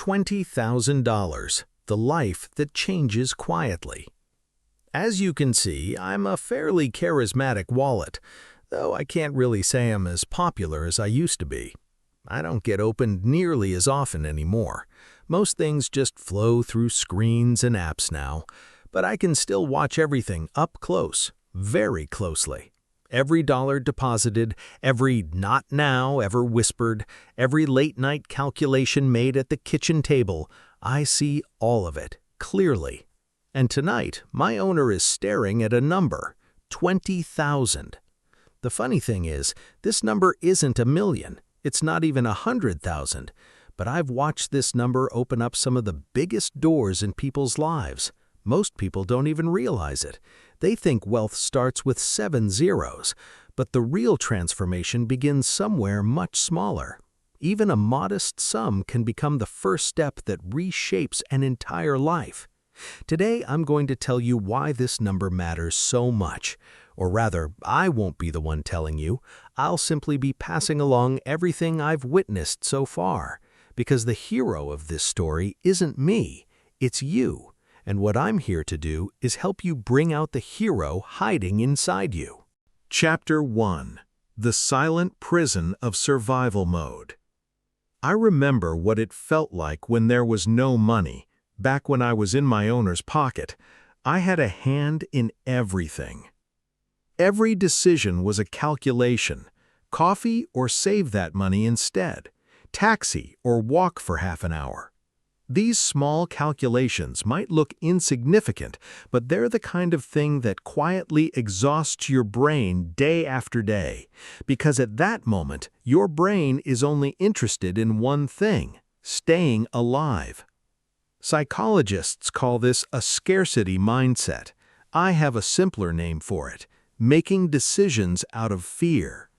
$20,000, the life that changes quietly. As you can see, I'm a fairly charismatic wallet, though I can't really say I'm as popular as I used to be. I don't get opened nearly as often anymore. Most things just flow through screens and apps now, but I can still watch everything up close, very closely. Every dollar deposited, every "not now" ever whispered, every late-night calculation made at the kitchen table, I see all of it, clearly. And tonight, my owner is staring at a number, 20,000. The funny thing is, this number isn't a million, it's not even 100,000, but I've watched this number open up some of the biggest doors in people's lives. Most people don't even realize it. They think wealth starts with 7 zeros, but the real transformation begins somewhere much smaller. Even a modest sum can become the first step that reshapes an entire life. Today, I'm going to tell you why this number matters so much. Or rather, I won't be the one telling you. I'll simply be passing along everything I've witnessed so far. Because the hero of this story isn't me, it's you. And what I'm here to do is help you bring out the hero hiding inside you. Chapter 1. The Silent Prison of Survival Mode. I remember what it felt like when there was no money. Back when I was in my owner's pocket, I had a hand in everything. Every decision was a calculation. Coffee or save that money instead. Taxi or walk for half an hour. These small calculations might look insignificant, but they're the kind of thing that quietly exhausts your brain day after day, because at that moment, your brain is only interested in one thing: staying alive. Psychologists call this a scarcity mindset. I have a simpler name for it: making decisions out of fear.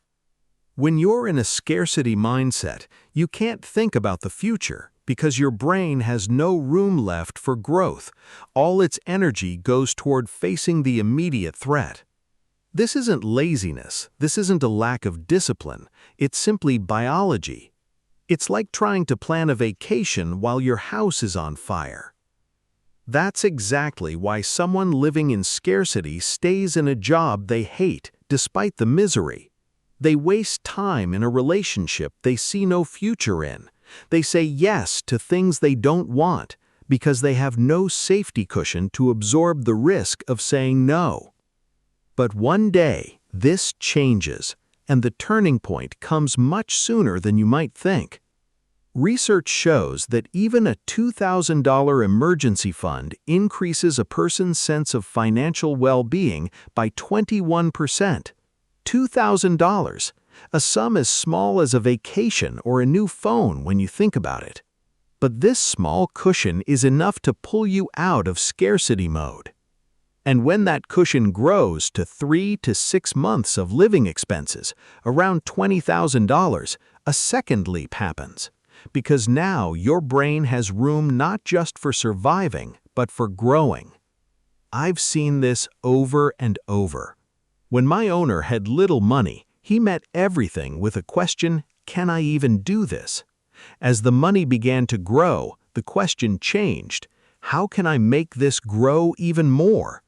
When you're in a scarcity mindset, you can't think about the future, because your brain has no room left for growth. All its energy goes toward facing the immediate threat. This isn't laziness, this isn't a lack of discipline, it's simply biology. It's like trying to plan a vacation while your house is on fire. That's exactly why someone living in scarcity stays in a job they hate, despite the misery. They waste time in a relationship they see no future in. They say yes to things they don't want because they have no safety cushion to absorb the risk of saying no. But one day, this changes, and the turning point comes much sooner than you might think. Research shows that even a $2,000 emergency fund increases a person's sense of financial well-being by 21%. $2,000. A sum as small as a vacation or a new phone when you think about it. But this small cushion is enough to pull you out of scarcity mode. And when that cushion grows to 3 to 6 months of living expenses, around $20,000, a second leap happens. Because now your brain has room not just for surviving, but for growing. I've seen this over and over. When my owner had little money, he met everything with a question: can I even do this? As the money began to grow, the question changed: how can I make this grow even more?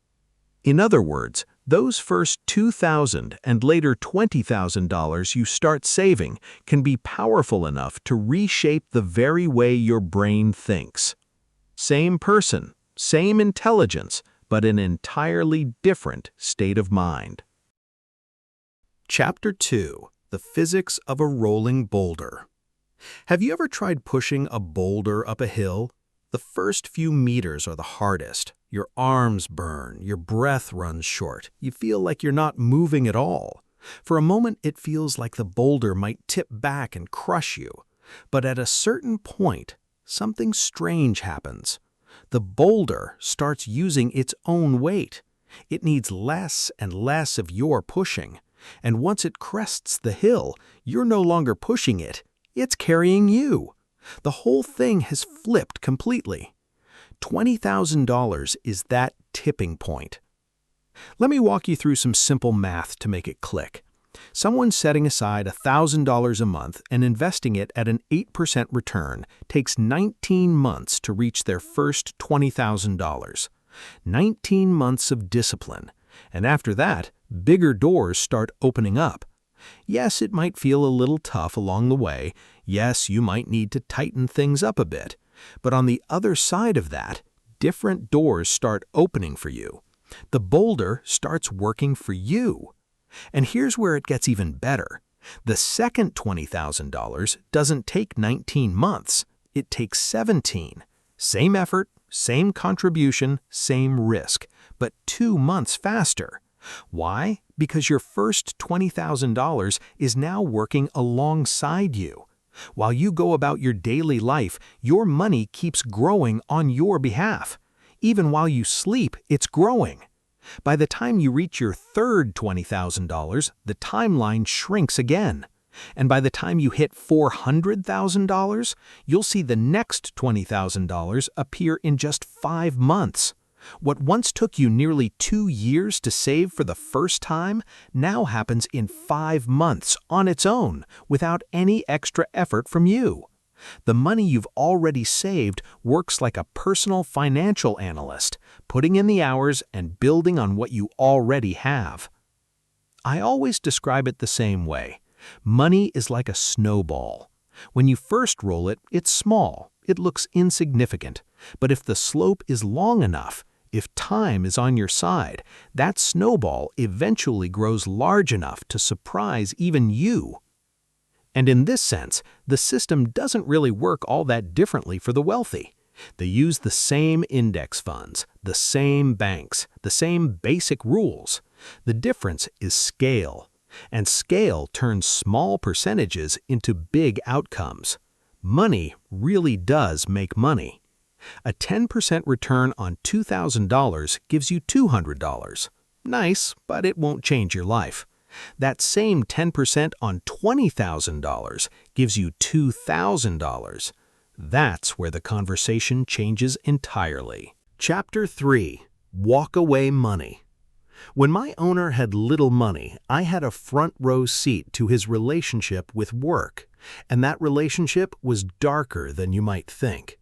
In other words, those first $2,000 and later $20,000 you start saving can be powerful enough to reshape the very way your brain thinks. Same person, same intelligence, but an entirely different state of mind. Chapter 2. The Physics of a Rolling Boulder. Have you ever tried pushing a boulder up a hill? The first few meters are the hardest. Your arms burn, your breath runs short, you feel like you're not moving at all. For a moment, it feels like the boulder might tip back and crush you. But at a certain point, something strange happens. The boulder starts using its own weight. It needs less and less of your pushing. And once it crests the hill, you're no longer pushing it, it's carrying you. The whole thing has flipped completely. $20,000 is that tipping point. Let me walk you through some simple math to make it click. Someone setting aside $1,000 a month and investing it at an 8% return takes 19 months to reach their first $20,000. 19 months of discipline. And after that, bigger doors start opening up. Yes, it might feel a little tough along the way. Yes, you might need to tighten things up a bit. But on the other side of that, different doors start opening for you. The boulder starts working for you. And here's where it gets even better. The second $20,000 doesn't take 19 months. It takes 17. Same effort, same contribution, same risk, but 2 months faster. Why? Because your first $20,000 is now working alongside you. While you go about your daily life, your money keeps growing on your behalf. Even while you sleep, it's growing. By the time you reach your third $20,000, the timeline shrinks again. And by the time you hit $400,000, you'll see the next $20,000 appear in just 5 months. What once took you nearly 2 years to save for the first time now happens in 5 months on its own, without any extra effort from you. The money you've already saved works like a personal financial analyst, putting in the hours and building on what you already have. I always describe it the same way. Money is like a snowball. When you first roll it, it's small, it looks insignificant. But if the slope is long enough, if time is on your side, that snowball eventually grows large enough to surprise even you. And in this sense, the system doesn't really work all that differently for the wealthy. They use the same index funds, the same banks, the same basic rules. The difference is scale. And scale turns small percentages into big outcomes. Money really does make money. A 10% return on $2,000 gives you $200. Nice, but it won't change your life. That same 10% on $20,000 gives you $2,000. That's where the conversation changes entirely. Chapter 3. Walk Away Money. When my owner had little money, I had a front row seat to his relationship with work, and that relationship was darker than you might think.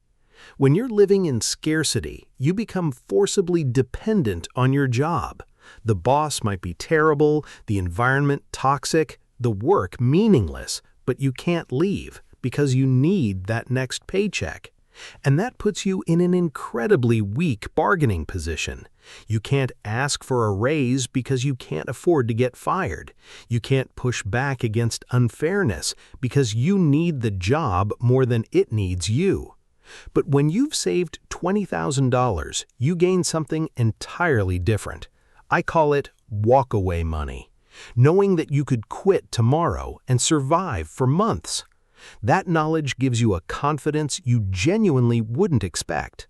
When you're living in scarcity, you become forcibly dependent on your job. The boss might be terrible, the environment toxic, the work meaningless, but you can't leave because you need that next paycheck. And that puts you in an incredibly weak bargaining position. You can't ask for a raise because you can't afford to get fired. You can't push back against unfairness because you need the job more than it needs you. But when you've saved $20,000, you gain something entirely different. I call it walk-away money, knowing that you could quit tomorrow and survive for months. That knowledge gives you a confidence you genuinely wouldn't expect.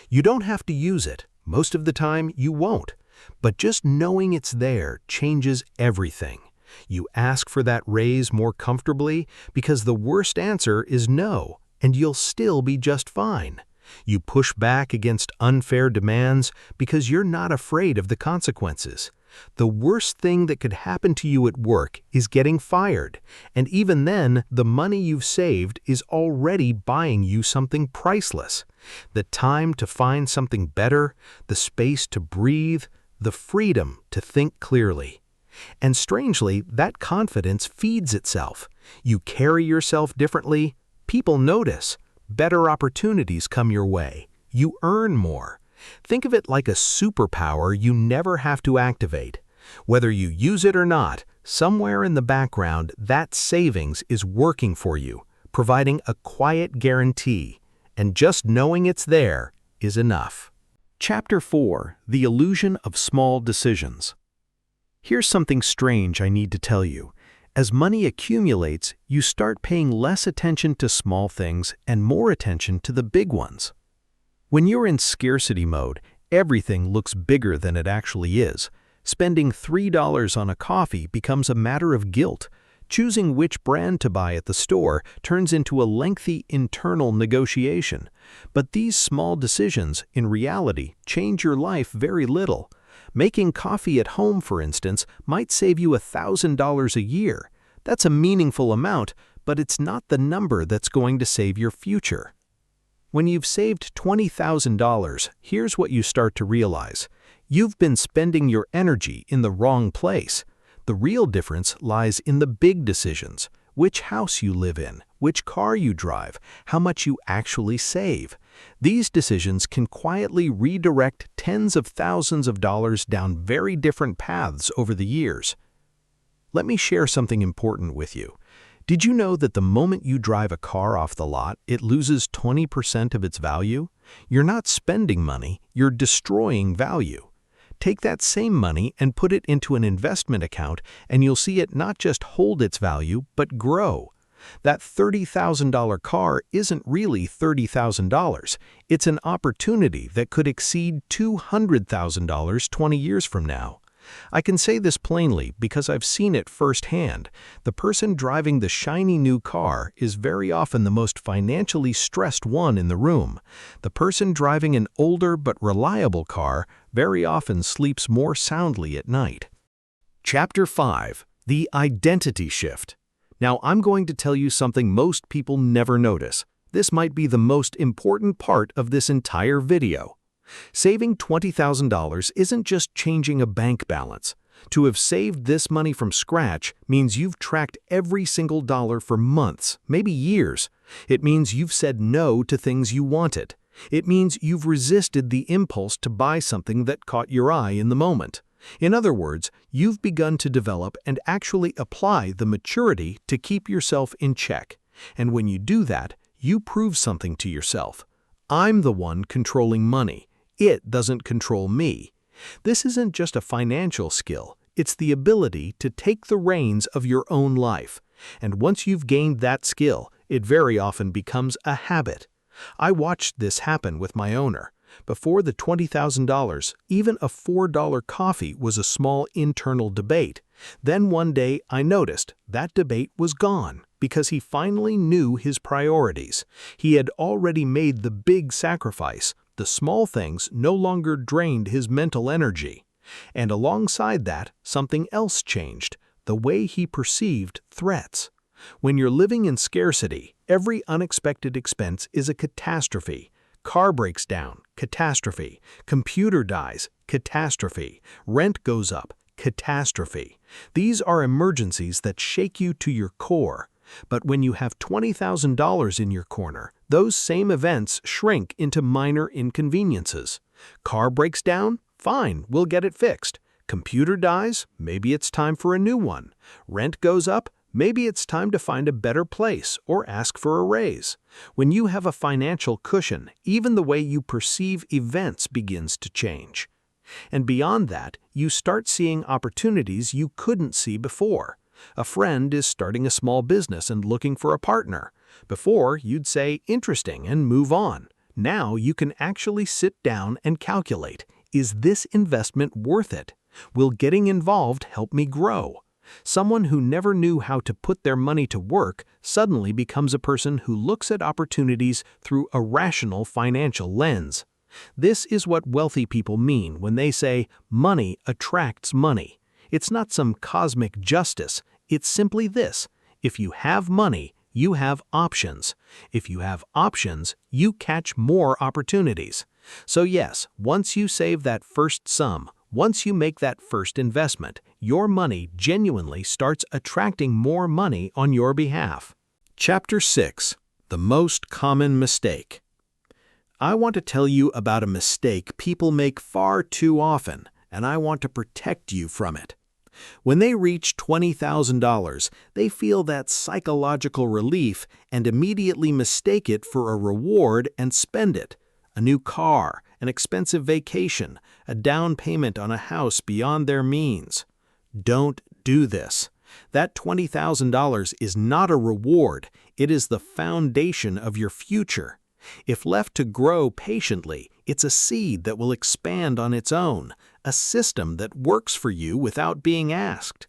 You don't have to use it. Most of the time, you won't. But just knowing it's there changes everything. You ask for that raise more comfortably because the worst answer is no, and you'll still be just fine. You push back against unfair demands because you're not afraid of the consequences. The worst thing that could happen to you at work is getting fired, and even then, the money you've saved is already buying you something priceless. The time to find something better, the space to breathe, the freedom to think clearly. And strangely, that confidence feeds itself. You carry yourself differently, people notice. Better opportunities come your way. You earn more. Think of it like a superpower you never have to activate. Whether you use it or not, somewhere in the background, that savings is working for you, providing a quiet guarantee. And just knowing it's there is enough. Chapter 4. The Illusion of Small Decisions. Here's something strange I need to tell you. As money accumulates, you start paying less attention to small things and more attention to the big ones. When you're in scarcity mode, everything looks bigger than it actually is. Spending $3 on a coffee becomes a matter of guilt. Choosing which brand to buy at the store turns into a lengthy internal negotiation. But these small decisions, in reality, change your life very little. Making coffee at home, for instance, might save you $1,000 a year. That's a meaningful amount, but it's not the number that's going to save your future. When you've saved $20,000, here's what you start to realize. You've been spending your energy in the wrong place. The real difference lies in the big decisions: which house you live in, which car you drive, how much you actually save. These decisions can quietly redirect tens of thousands of dollars down very different paths over the years. Let me share something important with you. Did you know that the moment you drive a car off the lot, it loses 20% of its value? You're not spending money, you're destroying value. Take that same money and put it into an investment account, and you'll see it not just hold its value, but grow. That $30,000 car isn't really $30,000. It's an opportunity that could exceed $200,000 20 years from now. I can say this plainly because I've seen it firsthand. The person driving the shiny new car is very often the most financially stressed one in the room. The person driving an older but reliable car very often sleeps more soundly at night. Chapter 5: The Identity Shift. Now, I'm going to tell you something most people never notice. This might be the most important part of this entire video. Saving $20,000 isn't just changing a bank balance. To have saved this money from scratch means you've tracked every single dollar for months, maybe years. It means you've said no to things you wanted. It means you've resisted the impulse to buy something that caught your eye in the moment. In other words, you've begun to develop and actually apply the maturity to keep yourself in check. And when you do that, you prove something to yourself. I'm the one controlling money. It doesn't control me. This isn't just a financial skill. It's the ability to take the reins of your own life. And once you've gained that skill, it very often becomes a habit. I watched this happen with my owner. Before the $20,000, even a $4 coffee was a small internal debate. Then one day I noticed that debate was gone because he finally knew his priorities. He had already made the big sacrifice. The small things no longer drained his mental energy. And alongside that, something else changed: the way he perceived threats. When you're living in scarcity, every unexpected expense is a catastrophe. Car breaks down, catastrophe. Computer dies, catastrophe. Rent goes up, catastrophe. These are emergencies that shake you to your core. But when you have $20,000 in your corner, those same events shrink into minor inconveniences. Car breaks down? Fine, we'll get it fixed. Computer dies? Maybe it's time for a new one. Rent goes up? Maybe it's time to find a better place or ask for a raise. When you have a financial cushion, even the way you perceive events begins to change. And beyond that, you start seeing opportunities you couldn't see before. A friend is starting a small business and looking for a partner. Before, you'd say, interesting, and move on. Now you can actually sit down and calculate, is this investment worth it? Will getting involved help me grow? Someone who never knew how to put their money to work suddenly becomes a person who looks at opportunities through a rational financial lens. This is what wealthy people mean when they say money attracts money. It's not some cosmic justice. It's simply this: if you have money, you have options. If you have options, you catch more opportunities. So yes, once you save that first sum, once you make that first investment, your money genuinely starts attracting more money on your behalf. Chapter 6: The Most Common Mistake. I want to tell you about a mistake people make far too often, and I want to protect you from it. When they reach $20,000, they feel that psychological relief and immediately mistake it for a reward and spend it. A new car, an expensive vacation, a down payment on a house beyond their means. Don't do this. That $20,000 is not a reward, it is the foundation of your future. If left to grow patiently, it's a seed that will expand on its own, a system that works for you without being asked.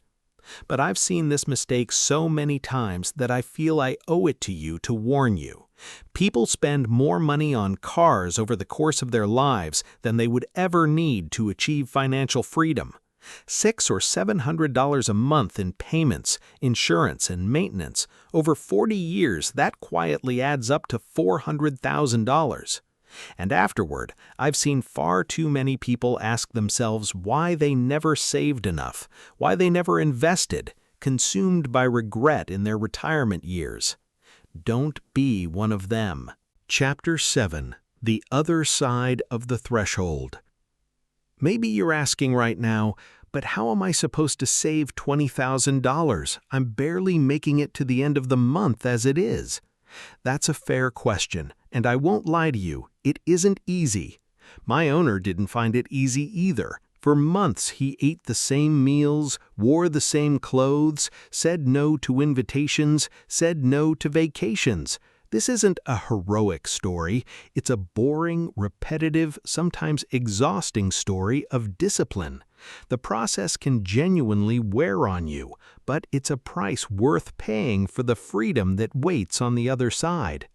But I've seen this mistake so many times that I feel I owe it to you to warn you. People spend more money on cars over the course of their lives than they would ever need to achieve financial freedom. $600 or $700 a month in payments, insurance, and maintenance. Over 40 years, that quietly adds up to $400,000. And afterward, I've seen far too many people ask themselves why they never saved enough, why they never invested, consumed by regret in their retirement years. Don't be one of them. Chapter 7: The Other Side of the Threshold. Maybe you're asking right now, but how am I supposed to save $20,000? I'm barely making it to the end of the month as it is. That's a fair question, and I won't lie to you, it isn't easy. My owner didn't find it easy either. For months he ate the same meals, wore the same clothes, said no to invitations, said no to vacations. This isn't a heroic story. It's a boring, repetitive, sometimes exhausting story of discipline. The process can genuinely wear on you, but it's a price worth paying for the freedom that waits on the other side.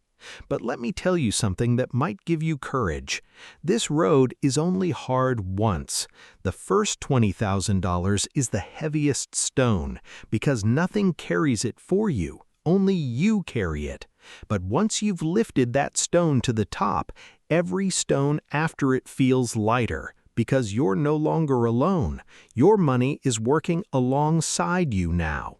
But let me tell you something that might give you courage. This road is only hard once. The first $20,000 is the heaviest stone, because nothing carries it for you. Only you carry it. But once you've lifted that stone to the top, every stone after it feels lighter, because you're no longer alone. Your money is working alongside you now.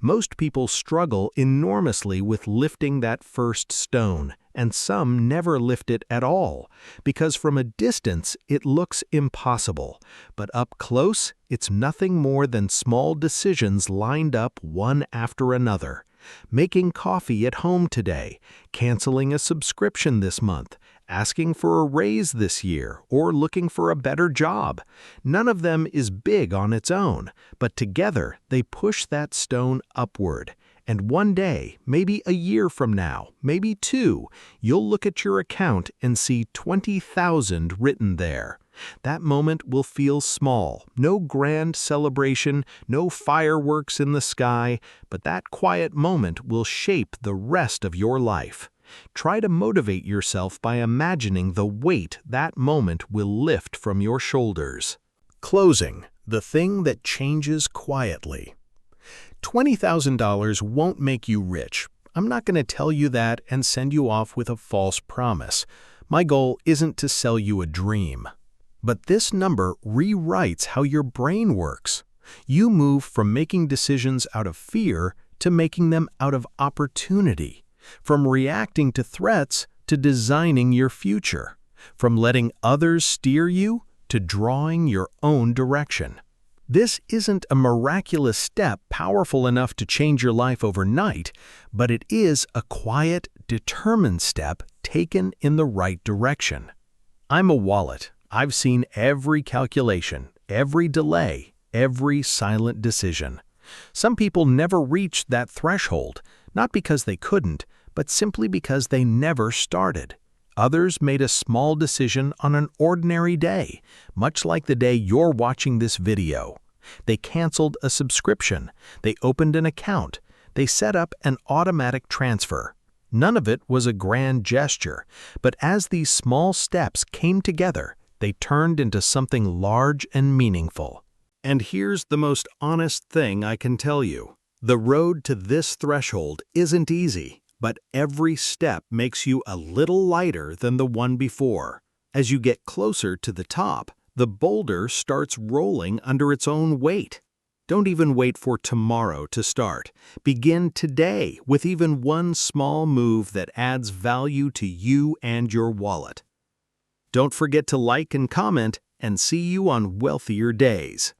Most people struggle enormously with lifting that first stone, and some never lift it at all, because from a distance it looks impossible, but up close it's nothing more than small decisions lined up one after another. Making coffee at home today, canceling a subscription this month, asking for a raise this year, or looking for a better job. None of them is big on its own, but together they push that stone upward. And one day, maybe a year from now, maybe two, you'll look at your account and see 20,000 written there. That moment will feel small, no grand celebration, no fireworks in the sky, but that quiet moment will shape the rest of your life. Try to motivate yourself by imagining the weight that moment will lift from your shoulders. Closing: the thing that changes quietly. $20,000 won't make you rich. I'm not going to tell you that and send you off with a false promise. My goal isn't to sell you a dream. But this number rewrites how your brain works. You move from making decisions out of fear to making them out of opportunity. From reacting to threats to designing your future. From letting others steer you to drawing your own direction. This isn't a miraculous step powerful enough to change your life overnight, but it is a quiet, determined step taken in the right direction. I'm a wallet. I've seen every calculation, every delay, every silent decision. Some people never reached that threshold, not because they couldn't, but simply because they never started. Others made a small decision on an ordinary day, much like the day you're watching this video. They canceled a subscription, they opened an account, they set up an automatic transfer. None of it was a grand gesture, but as these small steps came together, they turned into something large and meaningful. And here's the most honest thing I can tell you. The road to this threshold isn't easy, but every step makes you a little lighter than the one before. As you get closer to the top, the boulder starts rolling under its own weight. Don't even wait for tomorrow to start. Begin today with even one small move that adds value to you and your wallet. Don't forget to like and comment, and see you on wealthier days.